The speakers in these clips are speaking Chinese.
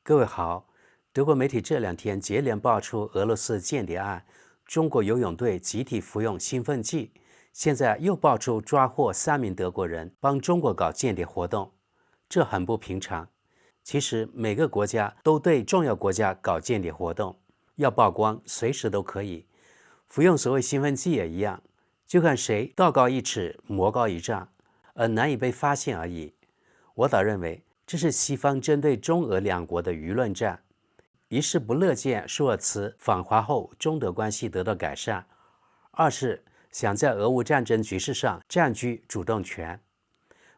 各位好，德国媒体这两天接连爆出俄罗斯间谍案，中国游泳队集体服用兴奋剂，现在又爆出抓获3名德国人帮中国搞间谍活动，这很不平常。其实每个国家都对重要国家搞间谍活动，要曝光随时都可以。服用所谓兴奋剂也一样，就看谁道高一尺，魔高一丈，而难以被发现而已。我倒认为这是西方针对中俄两国的舆论战，一是不乐见舒尔茨访华后中德关系得到改善，二是想在俄乌战争局势上占据主动权。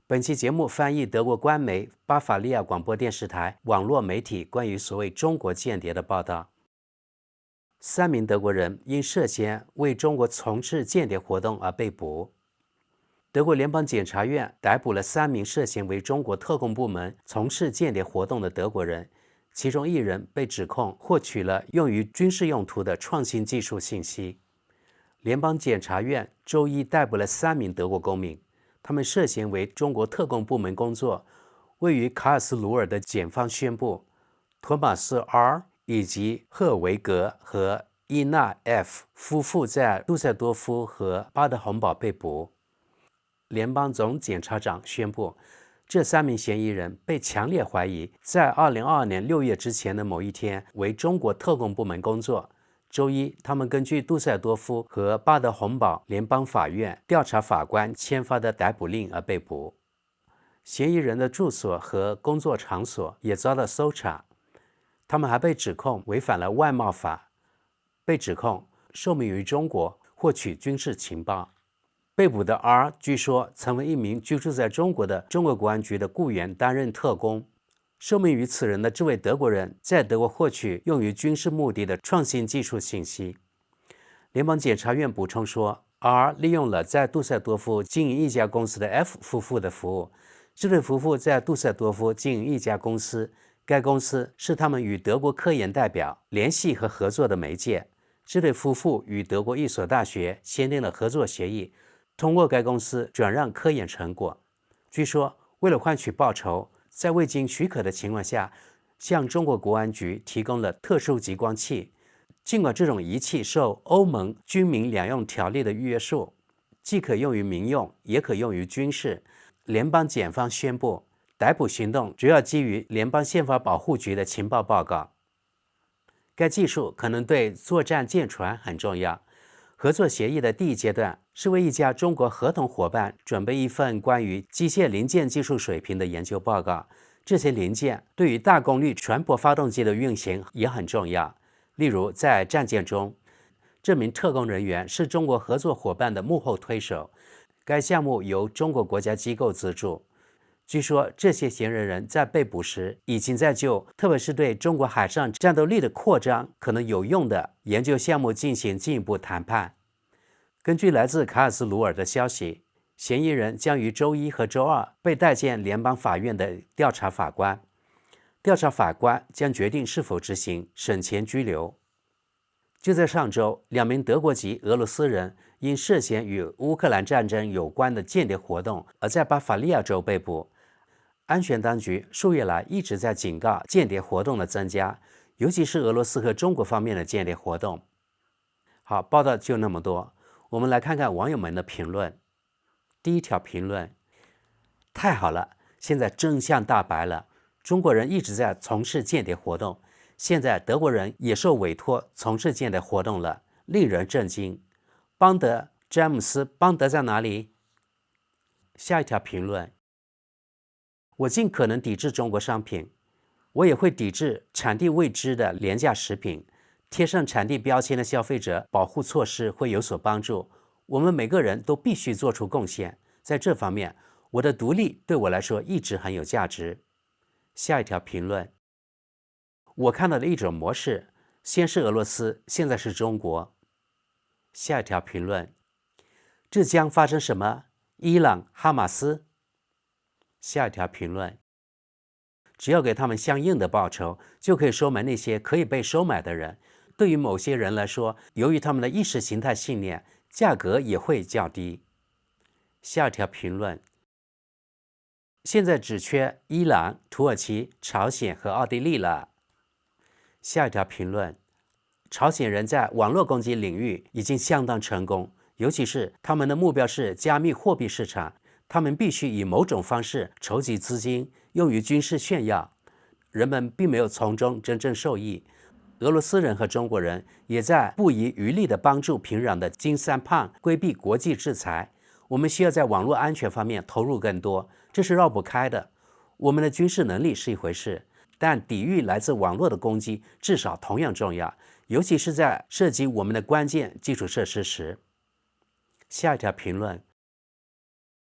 本期节目翻译德国官媒巴伐利亚广播电视台网络媒体关于所谓中国间谍的报道。3名德国人因涉嫌为中国从事间谍活动而被捕。德国联邦检察院逮捕了3名涉嫌为中国特工部门从事间谍活动的德国人，其中1人被指控获取了用于军事用途的创新技术信息。联邦检察院周一逮捕了3名德国公民，他们涉嫌为中国特工部门工作。位于卡尔斯鲁尔的检方宣布，托马斯 ·R 以及赫维格和伊娜 ·F 夫妇在杜塞多夫和巴德洪堡被捕。联邦总检察长宣布，这3名嫌疑人被强烈怀疑在2022年6月之前的某一天为中国特工部门工作。周一，他们根据杜塞多夫和巴德洪堡联邦法院调查法官签发的逮捕令而被捕。嫌疑人的住所和工作场所也遭到搜查，他们还被指控违反了外贸法，被指控受命于中国获取军事情报。被捕的 R 据说曾为一名居住在中国的中国国安局的雇员担任特工。受命于此人的这位德国人在德国获取用于军事目的的创新技术信息。联邦检察院补充说， R 利用了在杜塞多夫经营一家公司的 F 夫妇的服务。这对夫妇在杜塞多夫经营一家公司，该公司是他们与德国科研代表联系和合作的媒介。这对夫妇与德国一所大学签订了合作协议，通过该公司转让科研成果。据说，为了换取报酬，在未经许可的情况下，向中国国安局提供了特殊激光器。尽管这种仪器受欧盟军民两用条例的约束，既可用于民用，也可用于军事。联邦检方宣布，逮捕行动主要基于联邦宪法保护局的情报报告。该技术可能对作战舰船很重要。合作协议的第一阶段是为一家中国合同伙伴准备一份关于机械零件技术水平的研究报告。这些零件对于大功率船舶发动机的运行也很重要。例如，在战舰中，这名特工人员是中国合作伙伴的幕后推手。该项目由中国国家机构资助。据说，这些嫌疑人在被捕时已经在就特别是对中国海上战斗力的扩张可能有用的研究项目进行进一步谈判。根据来自卡尔斯鲁尔的消息，嫌疑人将于周一和周二被带见联邦法院的调查法官。调查法官将决定是否执行审前拘留。就在上周，2名德国籍俄罗斯人因涉嫌与乌克兰战争有关的间谍活动而在巴伐利亚州被捕。安全当局数月来一直在警告间谍活动的增加，尤其是俄罗斯和中国方面的间谍活动。好，报道就那么多，我们来看看网友们的评论。第一条评论：太好了，现在真相大白了，中国人一直在从事间谍活动，现在德国人也受委托从事间谍活动了，令人震惊。邦德，詹姆斯·邦德在哪里？下一条评论：我尽可能抵制中国商品，我也会抵制产地未知的廉价食品。贴上产地标签的消费者保护措施会有所帮助。我们每个人都必须做出贡献，在这方面，我的独立对我来说一直很有价值。下一条评论：我看到的一种模式，先是俄罗斯，现在是中国。下一条评论：这将发生什么？伊朗、哈马斯？下一条评论：只要给他们相应的报酬，就可以收买那些可以被收买的人。对于某些人来说，由于他们的意识形态信念，价格也会较低。下一条评论：现在只缺伊朗、土耳其、朝鲜和奥地利了。下一条评论：朝鲜人在网络攻击领域已经相当成功，尤其是他们的目标是加密货币市场，他们必须以某种方式筹集资金用于军事炫耀，人们并没有从中真正受益。俄罗斯人和中国人也在不遗余力地帮助平壤的金三胖规避国际制裁。我们需要在网络安全方面投入更多，这是绕不开的。我们的军事能力是一回事，但抵御来自网络的攻击至少同样重要，尤其是在涉及我们的关键基础设施时。下一条评论：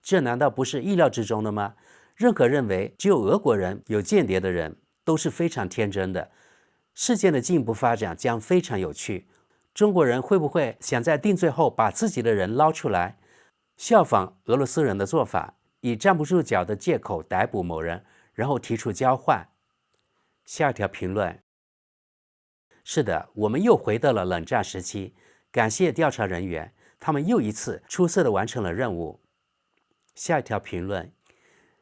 这难道不是意料之中的吗？任何认为只有俄国人有间谍的人都是非常天真的。事件的进一步发展将非常有趣。中国人会不会想在定罪后把自己的人捞出来，效仿俄罗斯人的做法，以站不住脚的借口逮捕某人，然后提出交换？下一条评论：是的，我们又回到了冷战时期。感谢调查人员，他们又一次出色地完成了任务。下一条评论：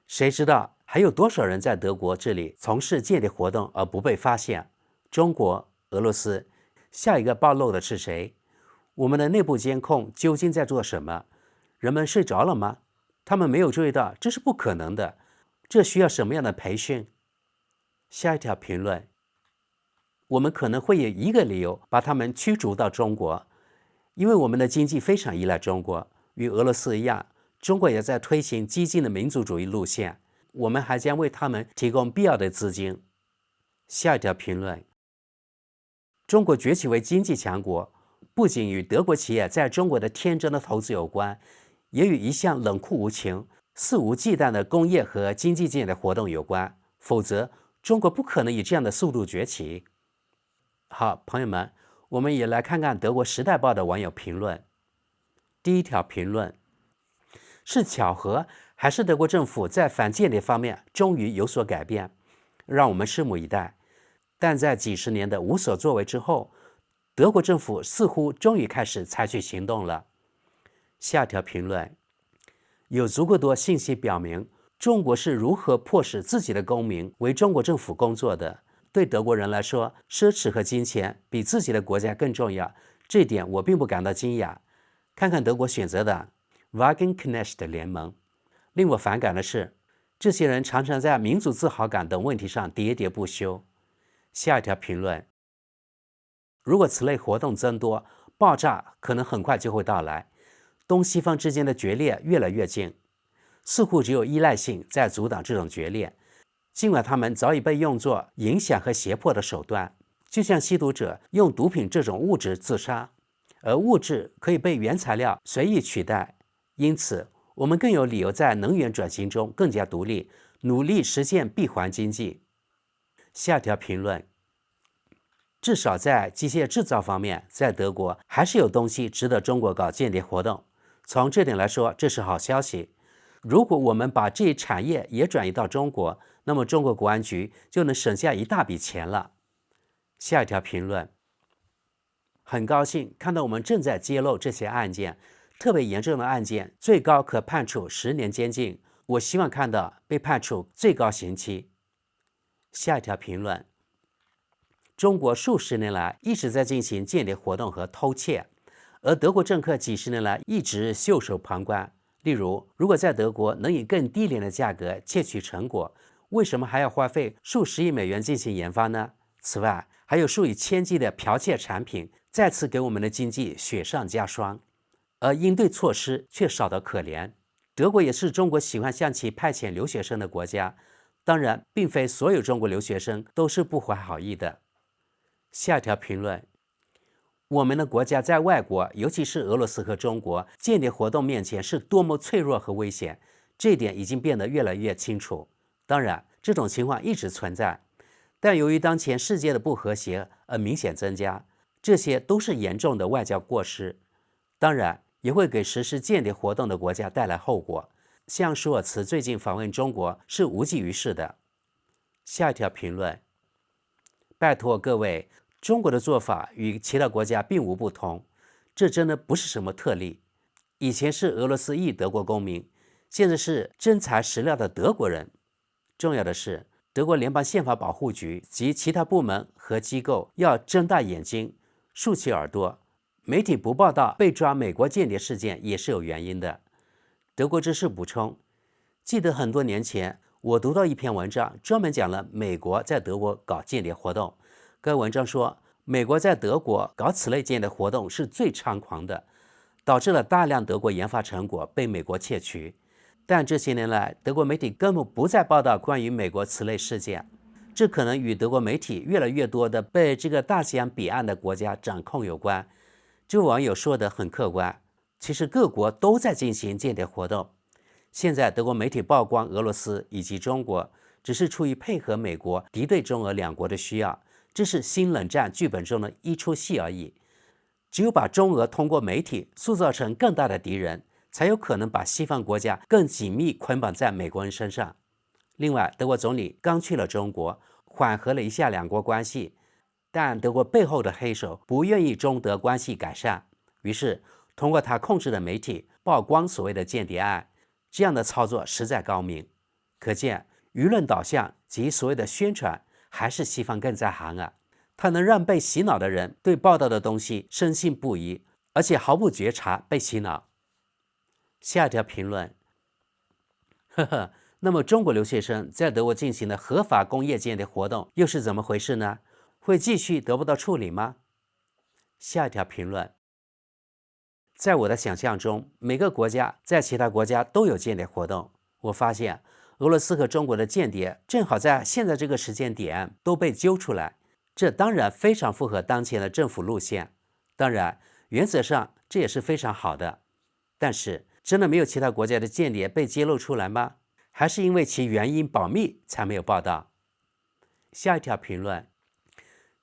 谁知道还有多少人在德国这里从事间谍活动而不被发现？中国、俄罗斯，下一个暴露的是谁？我们的内部监控究竟在做什么？人们睡着了吗？他们没有注意到这是不可能的。这需要什么样的培训？下一条评论：我们可能会有一个理由把他们驱逐到中国，因为我们的经济非常依赖中国，与俄罗斯一样，中国也在推行激进的民族主义路线，我们还将为他们提供必要的资金。下一条评论：中国崛起为经济强国，不仅与德国企业在中国的天真的投资有关，也与一向冷酷无情、肆无忌惮的工业和经济间的活动有关，否则中国不可能以这样的速度崛起。好，朋友们，我们也来看看德国《时代报》的网友评论。第一条评论：是巧合，还是德国政府在反间谍方面终于有所改变？让我们拭目以待。但在几十年的无所作为之后，德国政府似乎终于开始采取行动了。下条评论：有足够多信息表明，中国是如何迫使自己的公民为中国政府工作的。对德国人来说，奢侈和金钱比自己的国家更重要，这一点我并不感到惊讶。看看德国选择的 Wagenknecht 联盟。令我反感的是，这些人常常在民族自豪感等问题上喋喋不休。下一条评论：如果此类活动增多，爆炸可能很快就会到来。东西方之间的决裂越来越近，似乎只有依赖性在阻挡这种决裂，尽管它们早已被用作影响和胁迫的手段，就像吸毒者用毒品这种物质自杀，而物质可以被原材料随意取代。因此，我们更有理由在能源转型中更加独立，努力实现闭环经济。下条评论：至少在机械制造方面，在德国还是有东西值得中国搞间谍活动。从这点来说，这是好消息。如果我们把这一产业也转移到中国，那么中国国安局就能省下一大笔钱了。下一条评论：很高兴看到我们正在揭露这些案件，特别严重的案件最高可判处10年监禁。我希望看到被判处最高刑期。下一条评论：中国数十年来一直在进行间谍活动和偷窃，而德国政客几十年来一直袖手旁观。例如，如果在德国能以更低廉的价格窃取成果，为什么还要花费数十亿美元进行研发呢？此外，还有数以千计的剽窃产品，再次给我们的经济雪上加霜，而应对措施却少得可怜。德国也是中国喜欢向其派遣留学生的国家，当然，并非所有中国留学生都是不怀好意的。下条评论：我们的国家在外国，尤其是俄罗斯和中国间谍活动面前是多么脆弱和危险，这一点已经变得越来越清楚。当然，这种情况一直存在，但由于当前世界的不和谐而明显增加，这些都是严重的外交过失。当然，也会给实施间谍活动的国家带来后果。像舒尔茨最近访问中国是无济于事的。下一条评论：拜托各位，中国的做法与其他国家并无不同，这真的不是什么特例。以前是俄罗斯裔德国公民，现在是真材实料的德国人。重要的是，德国联邦宪法保护局及其他部门和机构要睁大眼睛，竖起耳朵。媒体不报道被抓美国间谍事件也是有原因的。德国之士补充，记得很多年前我读到一篇文章，专门讲了美国在德国搞间谍活动。该文章说，美国在德国搞此类间谍活动是最猖狂的，导致了大量德国研发成果被美国窃取。但这些年来，德国媒体根本不再报道关于美国此类事件，这可能与德国媒体越来越多的被这个大西洋彼岸的国家掌控有关。这位网友说得很客观，其实各国都在进行间谍活动。现在德国媒体曝光俄罗斯以及中国，只是出于配合美国敌对中俄两国的需要，这是新冷战剧本中的一出戏而已。只有把中俄通过媒体塑造成更大的敌人，才有可能把西方国家更紧密捆绑在美国人身上。另外，德国总理刚去了中国，缓和了一下两国关系，但德国背后的黑手不愿意中德关系改善，于是通过他控制的媒体曝光所谓的间谍案，这样的操作实在高明。可见舆论导向及所谓的宣传还是西方更在行啊，它能让被洗脑的人对报道的东西深信不疑，而且毫不觉察被洗脑。下一条评论，那么中国留学生在德国进行的合法工业间谍活动又是怎么回事呢？会继续得不到处理吗？下一条评论，在我的想象中，每个国家在其他国家都有间谍活动。我发现俄罗斯和中国的间谍正好在现在这个时间点都被揪出来，这当然非常符合当前的政府路线。当然，原则上这也是非常好的。但是，真的没有其他国家的间谍被揭露出来吗？还是因为其原因保密才没有报道？下一条评论，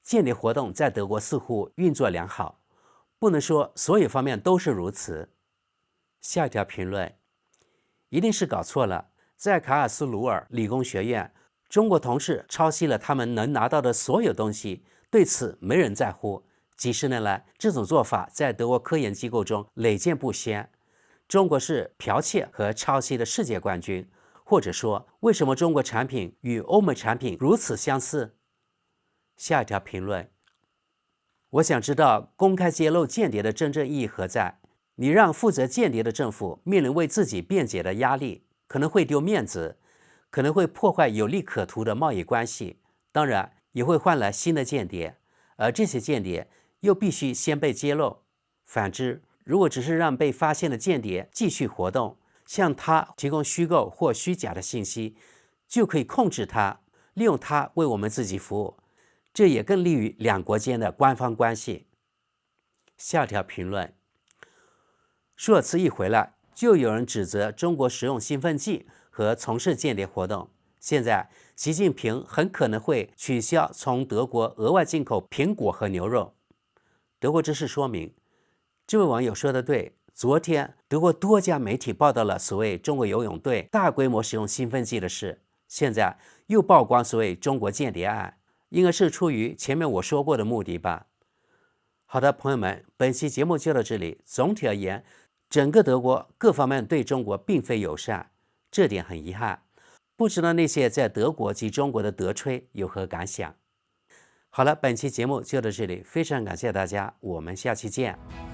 间谍活动在德国似乎运作良好，不能说所有方面都是如此。下一条评论，一定是搞错了。在卡尔斯鲁尔理工学院，中国同事抄袭了他们能拿到的所有东西，对此没人在乎。几十年来，这种做法在德国科研机构中屡见不鲜。中国是剽窃和抄袭的世界冠军，或者说，为什么中国产品与欧美产品如此相似？下一条评论，我想知道公开揭露间谍的真正意义何在？你让负责间谍的政府面临为自己辩解的压力，可能会丢面子，可能会破坏有利可图的贸易关系，当然也会换来新的间谍，而这些间谍又必须先被揭露。反之，如果只是让被发现的间谍继续活动，向他提供虚构或虚假的信息，就可以控制他，利用他为我们自己服务，这也更利于两国间的官方关系。下条评论，舒尔茨一回来，就有人指责中国使用兴奋剂和从事间谍活动。现在，习近平很可能会取消从德国额外进口苹果和牛肉。德国之士说明，这位网友说的对。昨天，德国多家媒体报道了所谓中国游泳队大规模使用兴奋剂的事，现在又曝光所谓中国间谍案，应该是出于前面我说过的目的吧。好的，朋友们，本期节目就到这里。总体而言，整个德国各方面对中国并非友善，这点很遗憾。不知道那些在德国及中国的德吹有何感想？好了，本期节目就到这里，非常感谢大家，我们下期见。